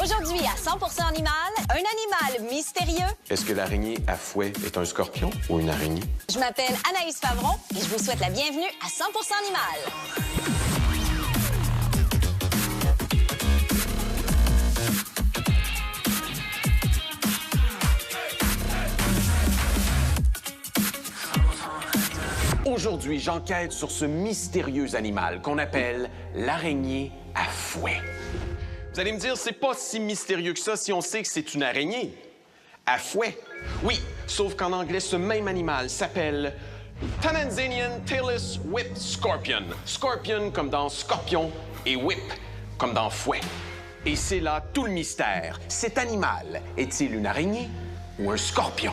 Aujourd'hui, à 100% animal, un animal mystérieux. Est-ce que l'araignée à fouet est un scorpion ou une araignée? Je m'appelle Anaïs Favron et je vous souhaite la bienvenue à 100% animal. Aujourd'hui, j'enquête sur ce mystérieux animal qu'on appelle l'araignée à fouet. Vous allez me dire, c'est pas si mystérieux que ça si on sait que c'est une araignée à fouet. Oui, sauf qu'en anglais, ce même animal s'appelle Tanzanian Tailless Whip Scorpion. Scorpion comme dans scorpion et whip comme dans fouet. Et c'est là tout le mystère. Cet animal est-il une araignée ou un scorpion?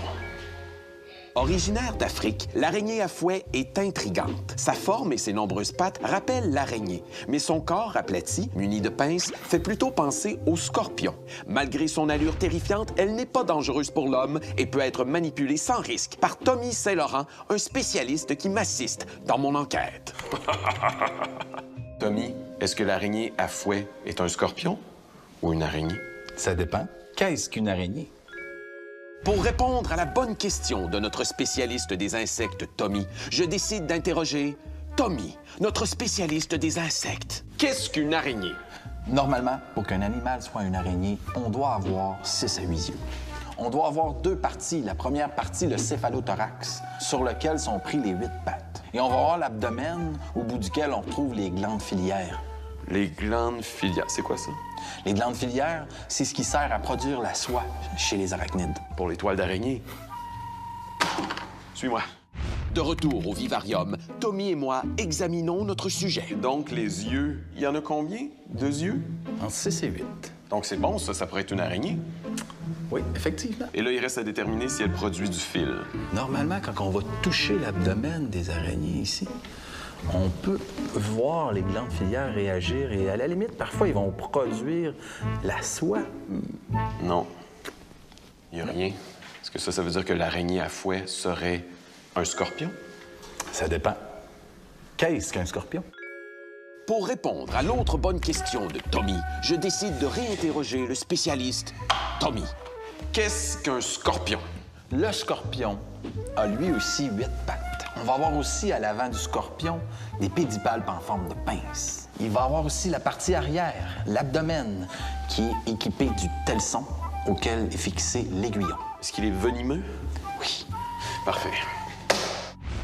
Originaire d'Afrique, l'araignée à fouet est intrigante. Sa forme et ses nombreuses pattes rappellent l'araignée, mais son corps aplati, muni de pinces, fait plutôt penser au scorpion. Malgré son allure terrifiante, elle n'est pas dangereuse pour l'homme et peut être manipulée sans risque par Tommy Saint-Laurent, un spécialiste qui m'assiste dans mon enquête. Tommy, est-ce que l'araignée à fouet est un scorpion ou une araignée? Ça dépend. Qu'est-ce qu'une araignée? Pour répondre à la bonne question de notre spécialiste des insectes, Tommy, je décide d'interroger Tommy, notre spécialiste des insectes. Qu'est-ce qu'une araignée? Normalement, pour qu'un animal soit une araignée, on doit avoir 6 à 8 yeux. On doit avoir 2 parties. La première partie, le céphalothorax, sur lequel sont pris les 8 pattes. Et on va avoir l'abdomen, au bout duquel on retrouve les glandes filiaires. Les glandes filiaires, c'est quoi ça? Les glandes filiaires, c'est ce qui sert à produire la soie chez les arachnides. Pour les toiles d'araignée. Suis-moi. De retour au vivarium, Tommy et moi examinons notre sujet. Donc, les yeux, il y en a combien? 2 yeux? Entre 6 et 8. Donc, c'est bon, ça pourrait être une araignée. Oui, effectivement. Et là, il reste à déterminer si elle produit du fil. Normalement, quand on va toucher l'abdomen des araignées ici, on peut voir les glandes filiaires réagir et à la limite, parfois, ils vont produire la soie. Non. Il n'y a rien. Est-ce que ça veut dire que l'araignée à fouet serait un scorpion? Ça dépend. Qu'est-ce qu'un scorpion? Pour répondre à l'autre bonne question de Tommy, je décide de réinterroger le spécialiste Tommy. Qu'est-ce qu'un scorpion? Le scorpion a lui aussi 8 pattes. On va avoir aussi à l'avant du scorpion des pédipalpes en forme de pince. Il va avoir aussi la partie arrière, l'abdomen, qui est équipé du telson auquel est fixé l'aiguillon. Est-ce qu'il est venimeux? Oui. Parfait.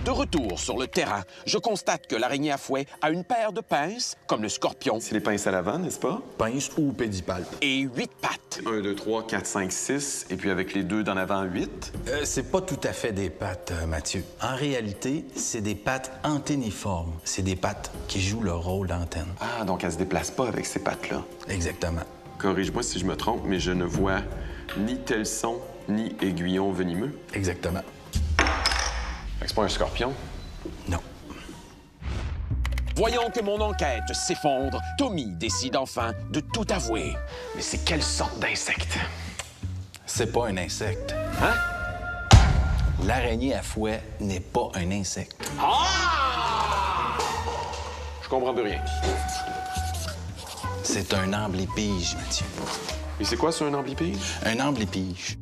De retour sur le terrain, je constate que l'araignée à fouet a une paire de pinces, comme le scorpion. C'est les pinces à l'avant, n'est-ce pas? Pince ou pédipalpe. Et 8 pattes. 1, 2, 3, 4, 5, 6. Et puis avec les 2 d'en avant, 8. C'est pas tout à fait des pattes, Mathieu. En réalité, c'est des pattes anténiformes. C'est des pattes qui jouent le rôle d'antenne. Ah, donc elle se déplace pas avec ces pattes-là. Exactement. Corrige-moi si je me trompe, mais je ne vois ni telson, ni aiguillon venimeux. Exactement. Fait que c'est pas un scorpion? Non. Voyons que mon enquête s'effondre. Tommy décide enfin de tout avouer. Mais c'est quelle sorte d'insecte? C'est pas un insecte. Hein? L'araignée à fouet n'est pas un insecte. Ah! Je comprends plus rien. C'est un amblipige, Mathieu. Et c'est quoi, ça, un amblipige? Un amblipige,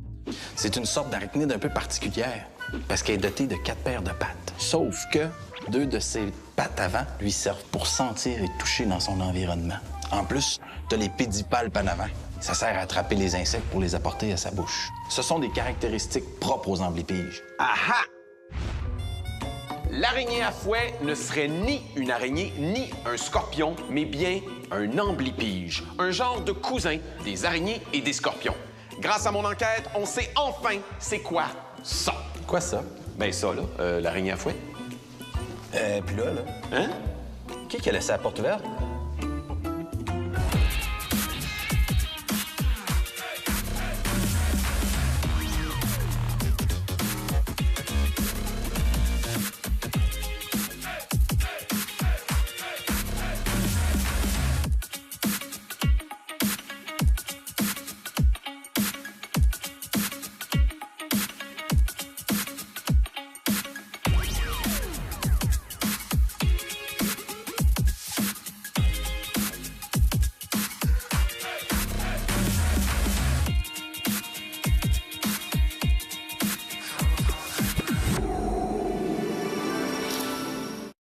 c'est une sorte d'arachnide un peu particulière parce qu'elle est dotée de 4 paires de pattes. Sauf que 2 de ses pattes avant lui servent pour sentir et toucher dans son environnement. En plus, t'as les pédipalpes en avant. Ça sert à attraper les insectes pour les apporter à sa bouche. Ce sont des caractéristiques propres aux amblipiges. Aha! L'araignée à fouet ne serait ni une araignée ni un scorpion, mais bien un amblipige, un genre de cousin des araignées et des scorpions. Grâce à mon enquête, on sait enfin c'est quoi ça. Quoi ça? Ben ça, là, l'araignée à fouet. Puis là, Hein? qui a laissé la porte ouverte?